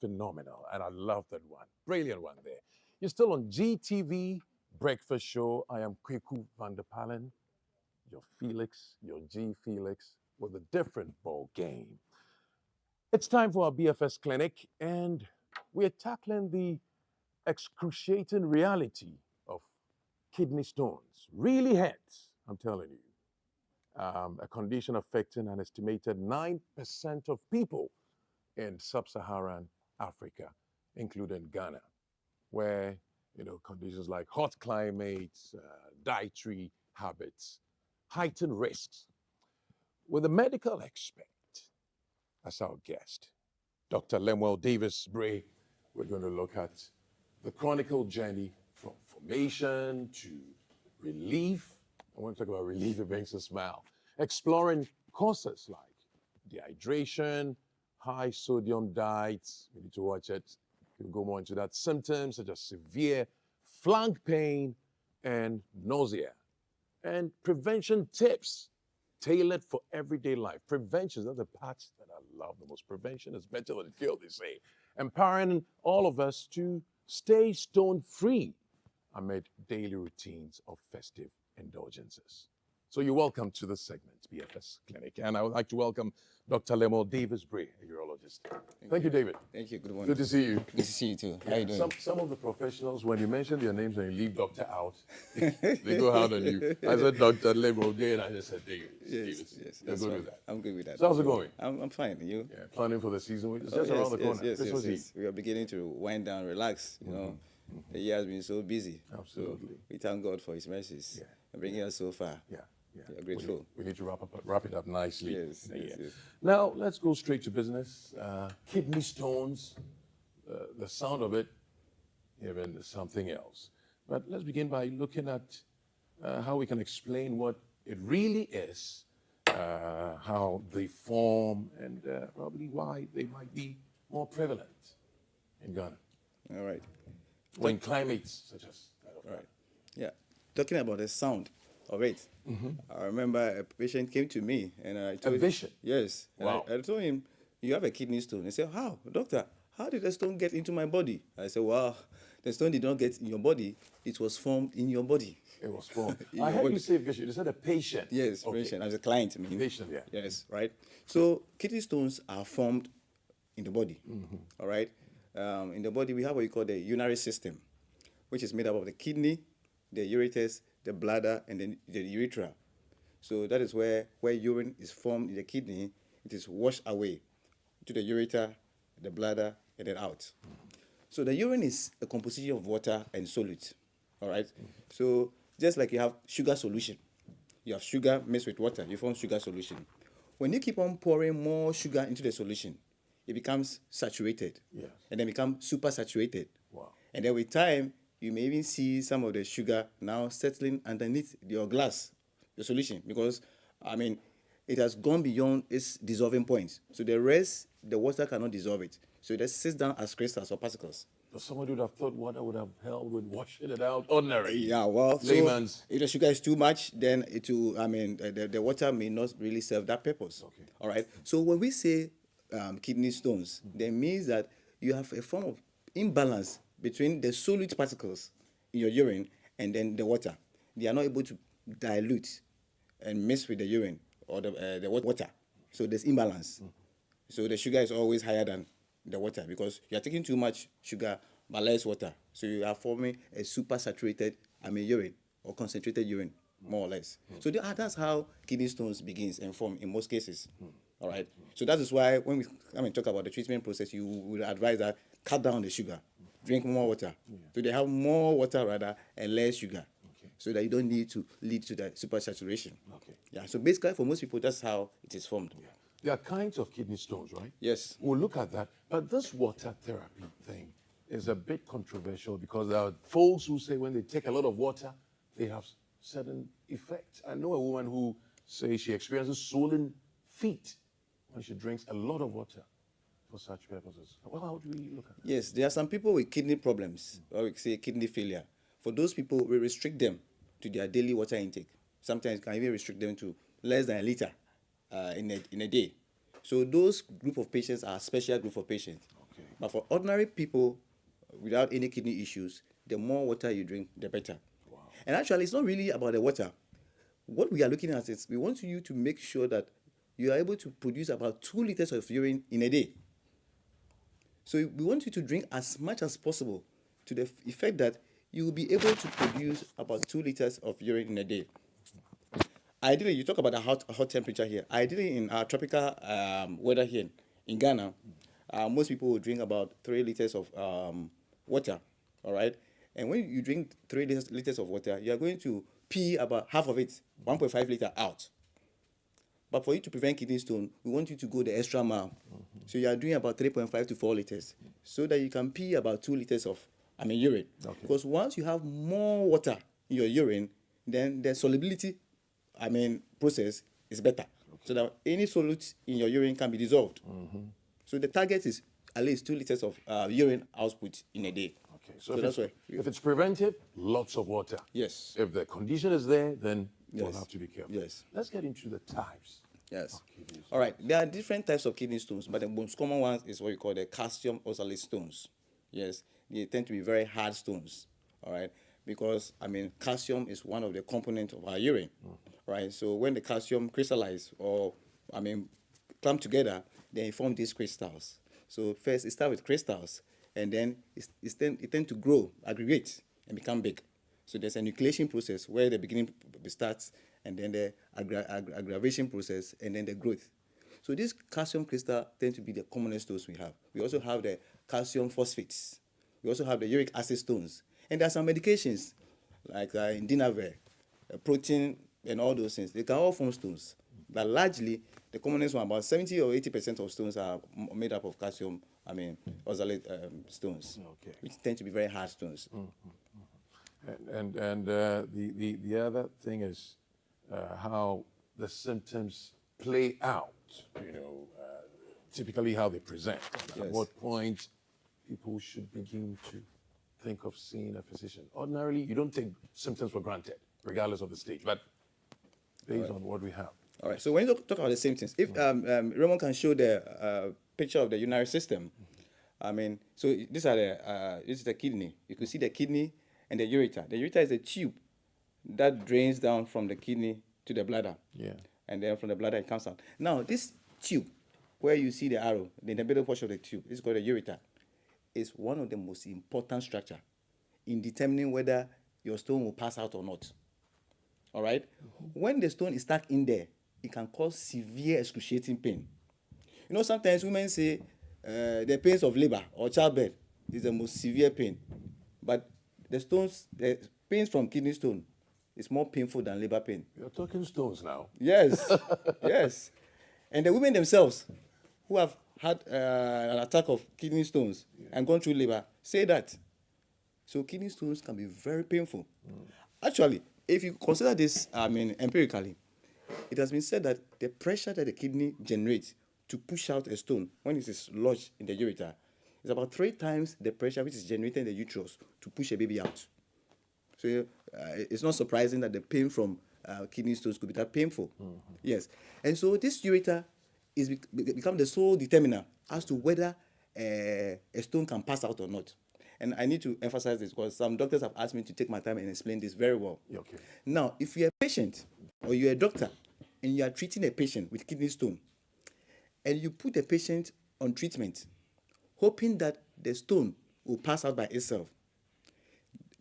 phenomenal, and I love that one. Brilliant one there. You're still on GTV Breakfast Show. I am Kweku Van der Palen, your Felix, your G Felix, with a different ball game. It's time for our BFS clinic, and we're tackling the excruciating reality of kidney stones. Really hurts, I'm telling you. A condition affecting an estimated 9% of people in sub-Saharan Africa, including Ghana, where conditions like hot climates, dietary habits, heightened risks. With a medical expert as our guest, Dr. Lemuel Davis Bray, we're going to look at the chronicle journey from formation to relief. I want to talk about relief, it makes a smile. Exploring causes like dehydration, high sodium diets, we need to watch it. We'll go more into that. Symptoms such as severe flank pain and nausea. And prevention tips tailored for everyday life. Prevention is the part that I love the most. Prevention is better than cure, they say. Empowering all of us to stay stone-free amid daily routines of festive indulgences. So you're welcome to this segment, BFS Clinic. And I would like to welcome Dr. Lemuel Davis Bray, a urologist. Thank you, David. Thank you. Good morning. Good to see you. Good to see you too. How you doing? Some of the professionals, when you mention their names and you leave doctor out, they go hard on you. I said Dr. Lemuel Day, and I just said David. Yes. You're good with that. I'm good with that. So how's it going? I'm fine. You? Yeah, planning for the season. It's just around the corner. Yes. We are beginning to wind down, relax. You know, the year has been so busy. Absolutely. So we thank God for His mercies and bringing us so far. Yeah. We are grateful. We need to wrap it up nicely. Yes. Now, let's go straight to business. Kidney stones, the sound of it, even something else. But let's begin by looking at how we can explain what it really is, how they form, and probably why they might be more prevalent in Ghana. All right. When climates such as that of Ghana. Right. Yeah. Talking about the sound of it. I remember a patient came to me and I told vision? Yes. And Wow. I told him, you have a kidney stone. He said, how? Doctor, how did the stone get into my body? I said, well, the stone did not get in your body. It was formed in your body. It was formed. I heard you say vision. You said a patient. Yes, Okay. patient. As a client, I mean. Patient, yeah. Yes, right? So kidney stones are formed in the body, all right? In the body, we have what we call the urinary system, which is made up of the kidney, the ureters, the bladder, and then the urethra. So that is where urine is formed in the kidney. It is washed away to the ureter, the bladder, and then out. So the urine is a composition of water and solids, all right? So just like you have sugar solution, you have sugar mixed with water, you form sugar solution. When you keep on pouring more sugar into the solution, it becomes saturated, and then becomes super saturated. Wow. And then with time, you may even see some of the sugar now settling underneath your glass, the solution, because, I mean, it has gone beyond its dissolving point. So the rest, the water cannot dissolve it. So it just sits down as crystals or particles. So somebody would have thought water would have helped with washing it out ordinary. Yeah, well, Layman's. so if the sugar is too much, then it will, I mean, the water may not really serve that purpose. Okay. All right. So when we say kidney stones, that means that you have a form of imbalance between the solid particles in your urine and then the water. They are not able to dilute and mix with the urine or the water. So there's imbalance. So the sugar is always higher than the water because you are taking too much sugar but less water. So you are forming a super saturated urine or concentrated urine, more or less. So that's how kidney stones begins and form in most cases. All right. So that is why when we talk about the treatment process, you would advise that cut down the sugar, drink more water. So they have more water rather and less sugar. So that you don't need to lead to the super saturation. Okay. Yeah. So basically, for most people, that's how it is formed. Yeah. There are kinds of kidney stones, right? Yes. We'll look at that. But this water therapy thing is a bit controversial because there are folks who say when they take a lot of water, they have certain effects. I know a woman who says she experiences swollen feet when she drinks a lot of water for such purposes. Well, how do we look at that? Yes, there are some people with kidney problems, or we say kidney failure. For those people, we restrict them to their daily water intake. Sometimes can even restrict them to less than a liter in a day. So those group of patients are a special group of patients. Okay. But for ordinary people without any kidney issues, the more water you drink, the better. Wow. And actually, it's not really about the water. What we are looking at is we want you to make sure that you are able to produce about 2 liters of urine in a day. So we want you to drink as much as possible to the effect that you will be able to produce about 2 liters of urine in a day. Ideally, you talk about a hot temperature here. Ideally, in our tropical weather here in Ghana, most people will drink about 3 liters of water, all right? And when you drink 3 liters of water, you are going to pee about half of it, 1.5 liter out. But for you to prevent kidney stone, we want you to go the extra mile. So you are doing about 3.5 to 4 liters, so that you can pee about 2 liters of urine. Okay. Because once you have more water in your urine, then the solubility process is better. Okay. So that any solute in your urine can be dissolved. So the target is at least 2 liters of urine output in a day. Okay, so that's why. If it's preventive, lots of water. Yes. If the condition is there, then we'll have to be careful. Yes. Let's get into the types. Yes. All right. There are different types of kidney stones, but the most common one is what we call the calcium oxalate stones. Yes. They tend to be very hard stones. All right. Because, calcium is one of the components of our urine. Right. So when the calcium crystallize or, clump together, they form these crystals. So first, it starts with crystals, and then it tends to grow, aggregate, and become big. So there's a nucleation process where the beginning starts, and then the aggravation process, and then the growth. So these calcium crystals tend to be the commonest stones we have. We also have the calcium phosphates. We also have the uric acid stones. And there are some medications, like Dinavir, protein, and all those things. They can all form stones. But largely, the commonest one, about 70 or 80% of stones are made up of calcium, oxalate stones, okay, which tend to be very hard stones. And the other thing is how the symptoms play out, typically how they present. Yes. At what point people should begin to think of seeing a physician. Ordinarily, you don't take symptoms for granted, regardless of the stage, but based on what we have. All right, so when you talk about the symptoms, if Raymond can show the picture of the urinary system, so these are this is the kidney. You can see the kidney and the ureter. The ureter is a tube that drains down from the kidney to the bladder. Yeah. And then from the bladder it comes out. Now, this tube, where you see the arrow, the middle portion of the tube, is called the ureter, is one of the most important structure in determining whether your stone will pass out or not. All right? When the stone is stuck in there, it can cause severe excruciating pain. Sometimes women say the pains of labor or childbirth is the most severe pain. But the pains from kidney stone is more painful than labor pain. You're talking stones now. Yes, yes. And the women themselves who have had an attack of kidney stones and gone through labor say that. So kidney stones can be very painful. Actually, if you consider this, empirically, it has been said that the pressure that the kidney generates to push out a stone when it is lodged in the ureter is about 3 times the pressure which is generated in the uterus to push a baby out. So it's not surprising that the pain from kidney stones could be that painful. Yes. And so this ureter is become the sole determiner as to whether a stone can pass out or not. And I need to emphasize this because some doctors have asked me to take my time and explain this very well. Okay. Now, if you're a patient or you're a doctor and you are treating a patient with kidney stone and you put the patient on treatment, hoping that the stone will pass out by itself,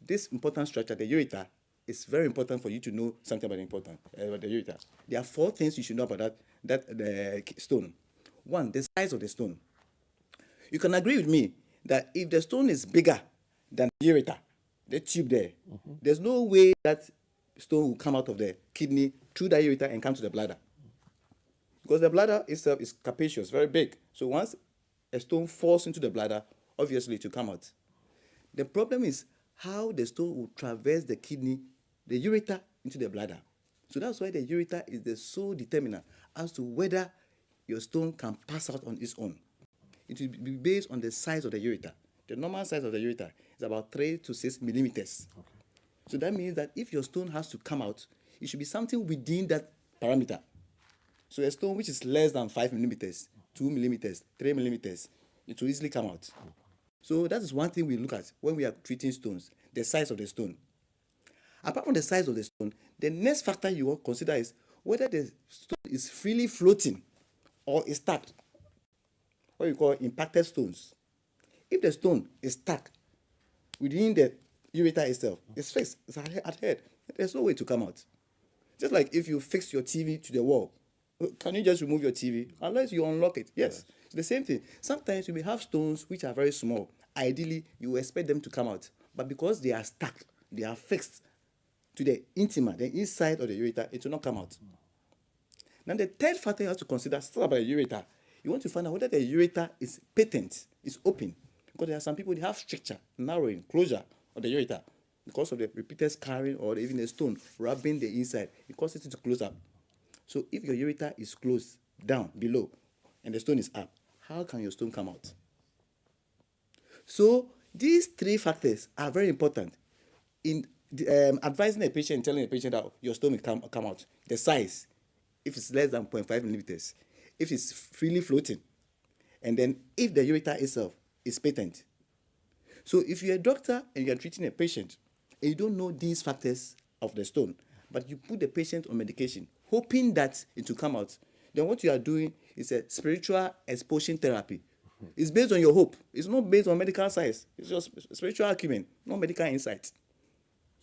this important structure, the ureter, is very important for you to know something about the ureter. There are 4 things you should know about the stone. 1, the size of the stone. You can agree with me that if the stone is bigger than the ureter, the tube there, there's no way that stone will come out of the kidney through the ureter and come to the bladder. Because the bladder itself is capacious, very big. So once a stone falls into the bladder, obviously it will come out. The problem is how the stone will traverse the kidney, the ureter, into the bladder. So that's why the ureter is the sole determiner as to whether your stone can pass out on its own. It will be based on the size of the ureter. The normal size of the ureter is about 3 to 6 millimeters. Okay. So that means that if your stone has to come out, it should be something within that parameter. So a stone which is less than 5 millimeters, 2 millimeters, 3 millimeters, it will easily come out. So that is one thing we look at when we are treating stones, the size of the stone. Apart from the size of the stone, the next factor you will consider is whether the stone is freely floating or is stuck, what we call impacted stones. If the stone is stuck within the ureter itself, it's fixed, it's adhered, there's no way to come out. Just like if you fix your TV to the wall, can you just remove your TV unless you unlock it? Yes. It's the same thing. Sometimes you may have stones which are very small. Ideally, you expect them to come out, but because they are stuck, they are fixed to the intima, the inside of the ureter, it will not come out. Now, the third factor you have to consider, still about the ureter, you want to find out whether the ureter is patent, is open. Because there are some people, they have stricture, narrowing, closure of the ureter. Because of the repeated scarring or even a stone rubbing the inside, it causes it to close up. So if your ureter is closed down, below, and the stone is up, how can your stone come out? So these three factors are very important in advising a patient, telling a patient that your stone will come out. The size, if it's less than 0.5 millimeters, if it's freely floating, and then if the ureter itself is patent. So if you're a doctor and you're treating a patient and you don't know these factors of the stone, but you put the patient on medication, hoping that it will come out, then what you are doing is a spiritual exposition therapy. It's based on your hope. It's not based on medical science. It's just spiritual acumen, not medical insight.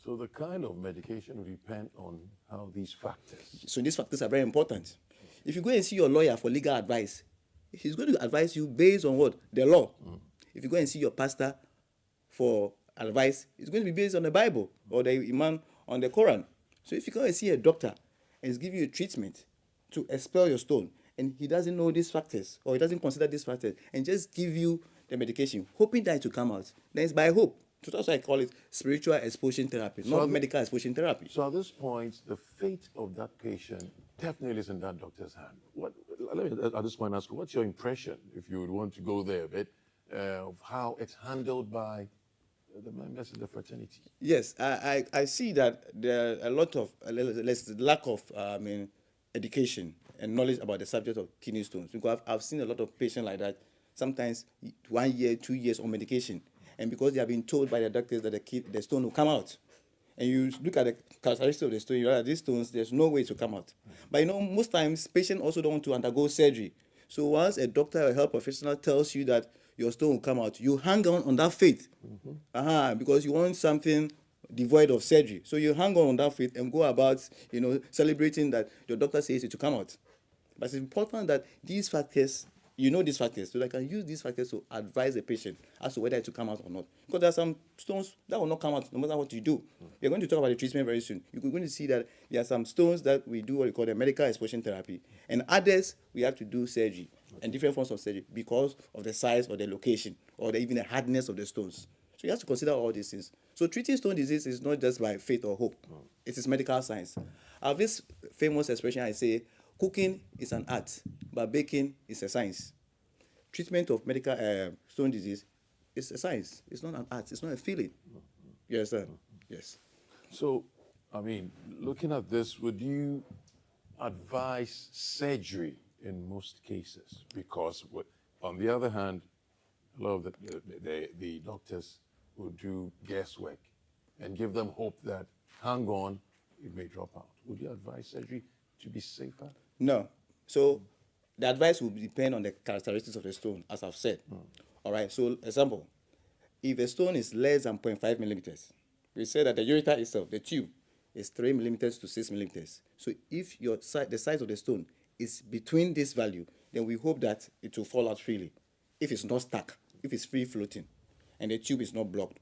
So the kind of medication will depend on how these factors. So these factors are very important. If you go and see your lawyer for legal advice, he's going to advise you based on what? The law. If you go and see your pastor for advice, it's going to be based on the Bible or the imam on the Quran. So if you go and see a doctor and he's giving you a treatment to expel your stone, and he doesn't know these factors or he doesn't consider these factors and just give you the medication, hoping that it will come out, then it's by hope. So that's why I call it spiritual exposition therapy, not medical exposition therapy. So at this point, the fate of that patient definitely is in that doctor's hand. Let me at this point ask you, what's your impression, if you would want to go there a bit, of how it's handled by the members of the fraternity? Yes, I see that there are a lot of lack of education and knowledge about the subject of kidney stones. Because I've seen a lot of patients like that, sometimes 1 year, 2 years on medication, and because they have been told by the doctors that the stone will come out, and you look at the characteristics of the stone, you realize these stones, there's no way to come out. But most times patients also don't want to undergo surgery. So once a doctor or a health professional tells you that your stone will come out, you hang on that faith, because you want something devoid of surgery. So you hang on that faith and go about, celebrating that your doctor says it will come out. But it's important that these factors, these factors, so that I can use these factors to advise the patient as to whether it will come out or not. Because there are some stones that will not come out no matter what you do. We're going to talk about the treatment very soon. You're going to see that there are some stones that we do what we call the medical exposition therapy, and others we have to do surgery and different forms of surgery because of the size or the location or even the hardness of the stones. So you have to consider all these things. So treating stone disease is not just by faith or hope. It is medical science. I have this famous expression I say, cooking is an art, but baking is a science. Treatment of medical stone disease is a science. It's not an art. It's not a feeling. Yes, sir. Yes. So, looking at this, would you advise surgery in most cases? Because on the other hand, a lot of the doctors will do guesswork and give them hope that, hang on, it may drop out. Would you advise surgery to be safer? No. So the advice will depend on the characteristics of the stone, as I've said. All right. So, example, if a stone is less than 0.5 millimeters, we say that the ureter itself, the tube, is 3 millimeters to 6 millimeters. So if the size of the stone is between this value, then we hope that it will fall out freely. If it's not stuck, if it's free floating, and the tube is not blocked,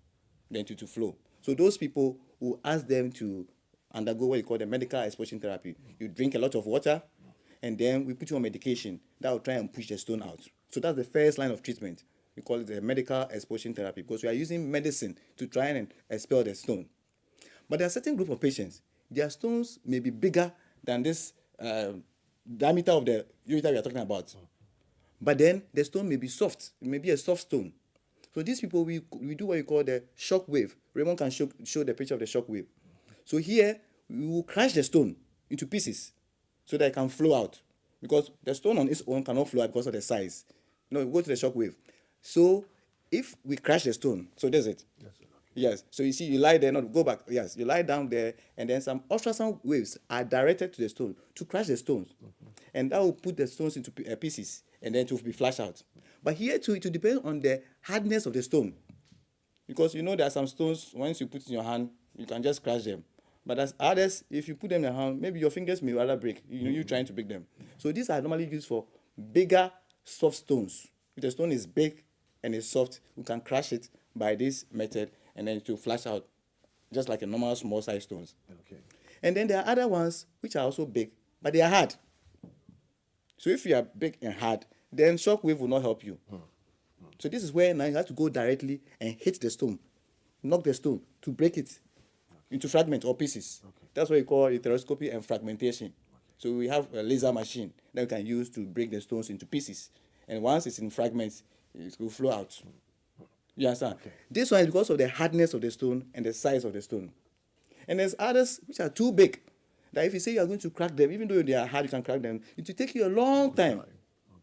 then it will flow. So those people who ask them to undergo what you call the medical exposition therapy. You drink a lot of water, and then we put you on medication that will try and push the stone out. So that's the first line of treatment. We call it the medical exposition therapy because we are using medicine to try and expel the stone. But there are certain group of patients, their stones may be bigger than this diameter of the ureter we are talking about. But then the stone may be soft. It may be a soft stone. So these people, we do what we call the shock wave. Raymond can show the picture of the shock wave. So here, we will crush the stone into pieces so that it can flow out. Because the stone on its own cannot flow out because of the size. We go to the shock wave. So if we crash the stone, so that's it. Yes. So you see, you lie there, not go back. Yes, you lie down there, and then some ultrasound waves are directed to the stone to crash the stones, and that will put the stones into pieces, and then it will be flashed out. But here too, it will depend on the hardness of the stone, because you know there are some stones once you put in your hand, you can just crash them. But as others, if you put them in your hand, maybe your fingers may rather break. You know, you trying to break them. So these are normally used for bigger, soft stones. If the stone is big and it's soft, we can crash it by this method, and then it will flash out, just like a normal small size stones. Okay. And then there are other ones which are also big, but they are hard. So if you are big and hard, then shock wave will not help you. So this is where now you have to go directly and hit the stone, knock the stone to break it into fragments or pieces. That's what we call heteroscopy and fragmentation. So we have a laser machine that we can use to break the stones into pieces. And once it's in fragments, it will flow out. You understand? Okay. This one is because of the hardness of the stone and the size of the stone. And there's others which are too big, that if you say you are going to crack them, even though they are hard, you can crack them, it will take you a long time.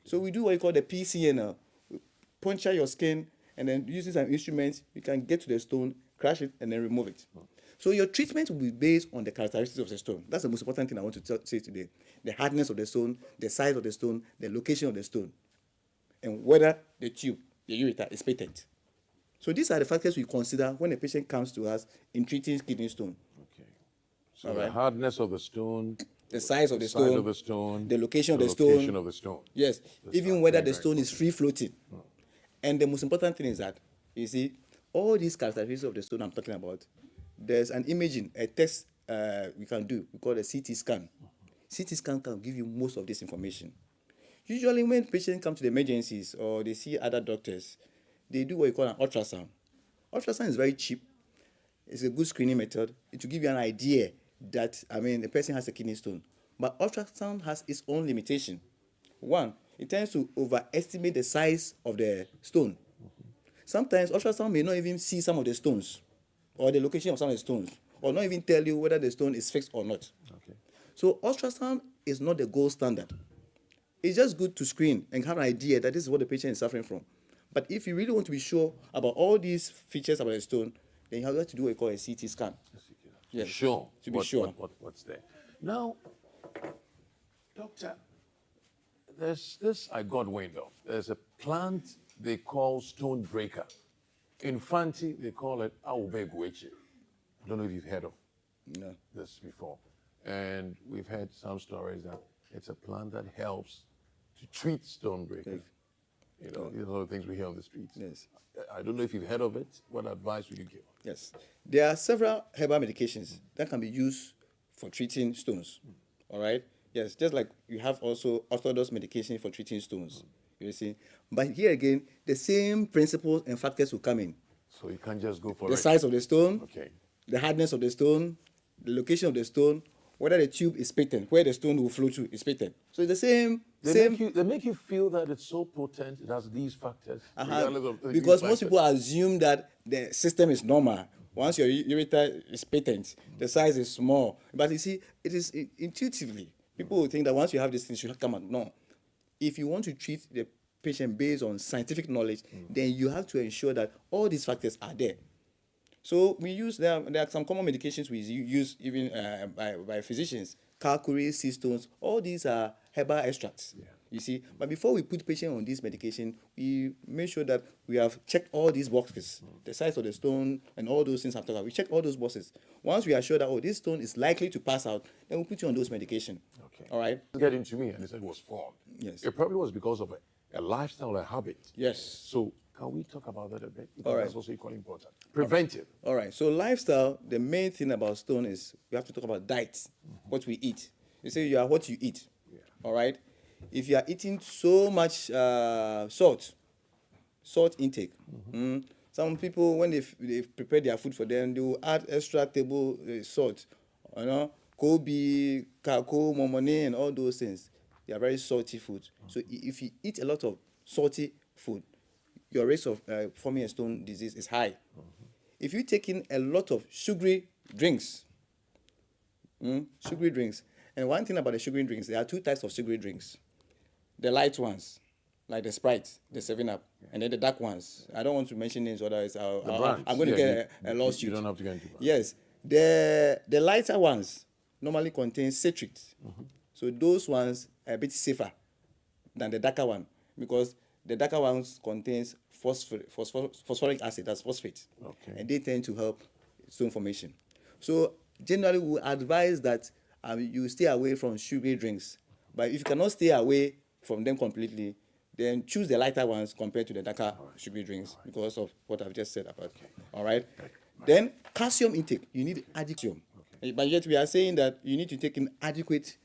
So we do what you call the PCN. Puncture your skin, and then using some instruments, you can get to the stone, crash it, and then remove it. So your treatment will be based on the characteristics of the stone. That's the most important thing I want to say today. The hardness of the stone, the size of the stone, the location of the stone, and whether the tube, the ureter, is patent. So these are the factors we consider when a patient comes to us in treating kidney stone. Okay. So the hardness of the stone, The size of the size stone, of the stone, the location of the location stone. of the stone. Yes, That's even not whether very, the very stone is free floating. And the most important thing is that, you see, all these characteristics of the stone I'm talking about, there's an imaging, a test we can do, we call a CT scan. CT scan can give you most of this information. Usually when patients come to the emergencies or they see other doctors, they do what you call an ultrasound. Ultrasound is very cheap. It's a good screening method. It will give you an idea that, the person has a kidney stone. But ultrasound has its own limitation. One, it tends to overestimate the size of the stone. Sometimes ultrasound may not even see some of the stones or the location of some of the stones, or not even tell you whether the stone is fixed or not. Okay. So ultrasound is not the gold standard. It's just good to screen and have an idea that this is what the patient is suffering from. But if you really want to be sure about all these features about the stone, then you have to do what you call a CT scan. Yes. Sure. To be sure. What's there? Now, doctor, there's this I got wind of. There's a plant they call stone breaker. In Fanti, they call it Aubegweche. I don't know if you've heard of No. this before. And we've had some stories that it's a plant that helps to treat stone breakers. You know, these are the things we hear on the streets. Yes. I don't know if you've heard of it. What advice would you give? Yes. There are several herbal medications that can be used for treating stones. All right? Yes, just like you have also orthodox medication for treating stones. You see? But here again, the same principles and factors will come in. So you can't just go for The it. size of the stone, Okay. the hardness of the stone, the location of the stone, whether the tube is patent, where the stone will flow through is patent. So it's the same. They make you feel that it's so potent, it has these factors. regardless of these Because most factors. people assume that the system is normal. Once your ureter is patent, the size is small. But you see, it is intuitively. People will think that once you have this thing, it should come out. No. If you want to treat the patient based on scientific knowledge, then you have to ensure that all these factors are there. So we use, there are some common medications we use even by physicians. Calcuri, sea stones, all these are herbal extracts. Yeah. You see, but before we put patient on this medication, we make sure that we have checked all these boxes, the size of the stone and all those things I'm talking about. We check all those boxes. Once we are sure that, oh, this stone is likely to pass out, then we'll put you on those medication. Okay. All right? Get into me, and they said it was formed. Yes. It probably was because of a lifestyle, a habit. Yes. So can we talk about that a bit? Because All right. that's also equally important. Preventive. All right. So lifestyle, the main thing about stone is we have to talk about diet, what we eat. They say you are what you eat. Yeah. All right. If you are eating so much salt intake. Some people, when they prepare their food for them, they will add extra table salt. You know, Kobe, kako, momone, and all those things. They are very salty food. So if you eat a lot of salty food, your risk of forming a stone disease is high. If you take in a lot of sugary drinks, and one thing about the sugary drinks, there are two types of sugary drinks. The light ones like the Sprite, the 7-Up, and then the dark ones. I don't want to mention names, otherwise brands. I'm going to get a lawsuit. You don't have to get into brands. Yes, the lighter ones normally contain citrate, so those ones are a bit safer than the darker one, because the darker ones contains phosphoric acid, that's phosphate, Okay. and they tend to help stone formation. So generally, we advise that you stay away from sugary drinks. But if you cannot stay away from them completely, then choose the lighter ones compared to the darker sugary drinks, because of what I've just said about. All right. Then calcium intake, you need adequate. But yet we are saying that you need to take in adequate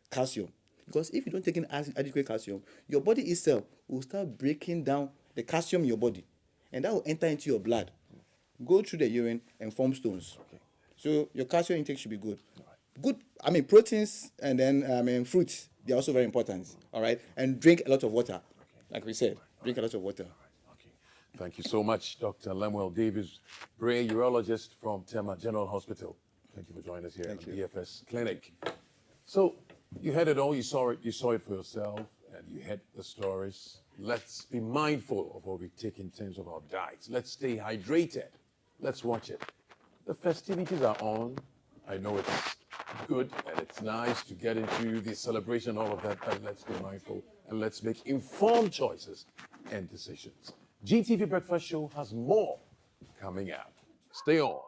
calcium. Because if you don't take in adequate calcium, your body itself will start breaking down the calcium in your body, and that will enter into your blood, go through the urine, and form stones. So your calcium intake should be good. Good, proteins, and then fruits, they're also very important. All right, and drink a lot of water. Like we said, drink a lot of water. Okay. Thank you so much, Dr. Lemuel Davis, brain urologist from Tema General Hospital. Thank you for joining us here at the BFS Clinic. So you heard it all, you saw it for yourself, and you heard the stories. Let's be mindful of what we take in terms of our diets. Let's stay hydrated. Let's watch it. The festivities are on. I know it's good and it's nice to get into the celebration, all of that, but let's be mindful and let's make informed choices and decisions. GTV Breakfast Show has more coming out. Stay on.